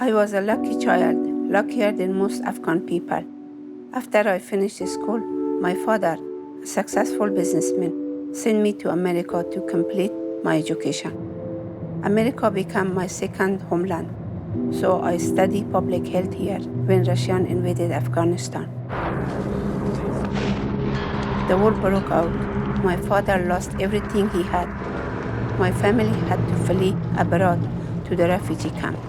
I was a lucky child, luckier than most Afghan people. After I finished school, my father, a successful businessman, sent me to America to complete my education. America became my second homeland, so I studied public health here when Russia invaded Afghanistan. The war broke out. My father lost everything he had. My family had to flee abroad to the refugee camp.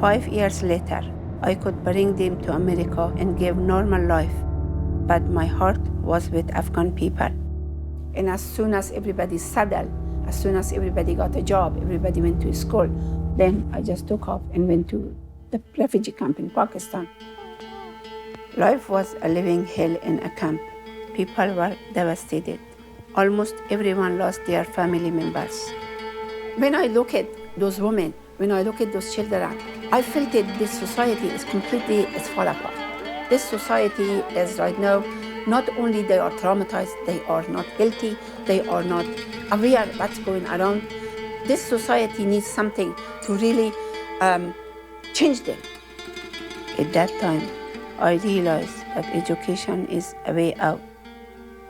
5 years later, I could bring them to America and give normal life, but my heart was with Afghan people. And as soon as everybody settled, as soon as everybody got a job, everybody went to school, then I just took off and went to the refugee camp in Pakistan. Life was a living hell in a camp. People were devastated. Almost everyone lost their family members. When I look at those women, when I look at those children, I felt that this society is completely fall apart. This society is right now, not only they are traumatized, they are not healthy, they are not aware what's going around. This society needs something to really change them. At that time, I realized that education is a way out.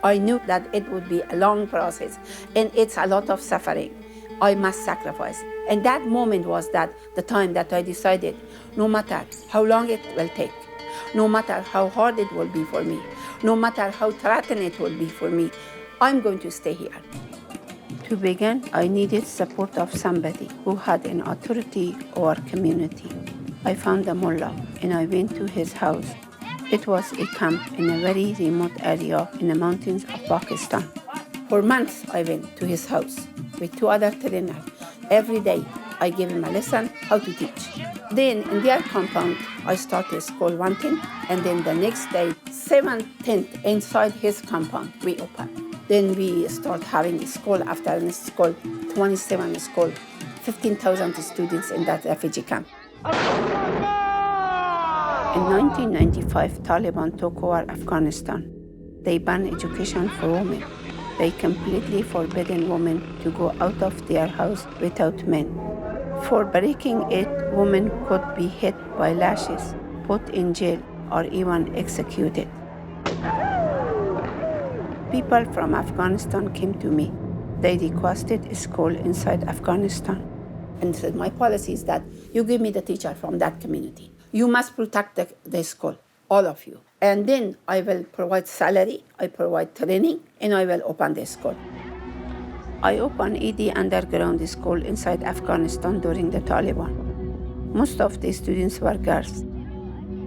I knew that it would be a long process and it's a lot of suffering. I must sacrifice. And that moment was the time that I decided, no matter how long it will take, no matter how hard it will be for me, no matter how threatening it will be for me, I'm going to stay here. To begin, I needed support of somebody who had an authority over community. I found a mullah and I went to his house. It was a camp in a very remote area in the mountains of Pakistan. For months, I went to his house with 2 other trainers. Every day, I gave him a lesson how to teach. Then, in their compound, I started school 1 10, and then the next day, 7 10th inside his compound, we opened. Then we start having a school after school, 27 school, 15,000 students in that refugee camp. In 1995, Taliban took over Afghanistan. They banned education for women. They completely forbidden women to go out of their house without men. For breaking it, women could be hit by lashes, put in jail, or even executed. People from Afghanistan came to me. They requested a school inside Afghanistan. And said, my policy is that you give me the teacher from that community. You must protect the school, all of you. And then I will provide salary, I provide training, and I will open the school. I opened ED underground school inside Afghanistan during the Taliban. Most of the students were girls.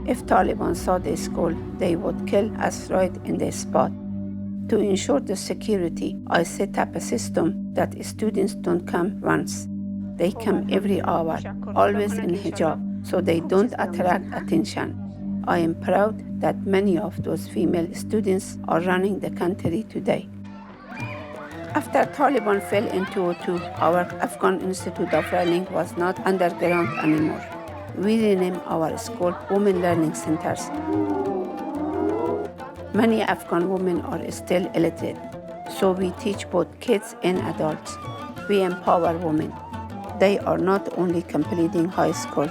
If Taliban saw the school, they would kill us right in the spot. To ensure the security, I set up a system that students don't come once. They come every hour, always in hijab, so they don't attract attention. I am proud that many of those female students are running the country today. After Taliban fell in 2002, our Afghan Institute of Learning was not underground anymore. We renamed our school Women Learning Centers. Many Afghan women are still illiterate, so we teach both kids and adults. We empower women. They are not only completing high school,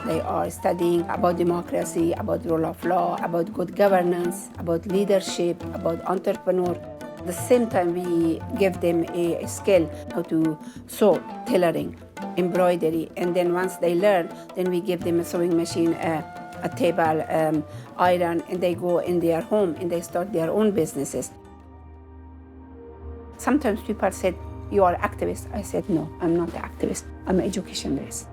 they are studying about democracy, about rule of law, about good governance, about leadership, about entrepreneur. At the same time, we give them a skill how to sew, tailoring, embroidery, and then once they learn, then we give them a sewing machine, a table, iron, and they go in their home and they start their own businesses. Sometimes people said, you are an activist. I said, no, I'm not an activist. I'm an educationalist.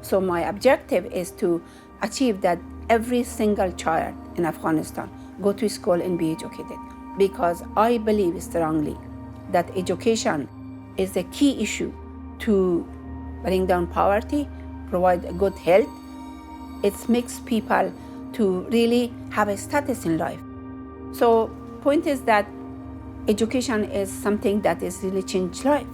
So my objective is to achieve that every single child in Afghanistan go to school and be educated. Because I believe strongly that education is the key issue to bring down poverty, provide good health. It makes people to really have a status in life. So point is that education is something that is really changed life.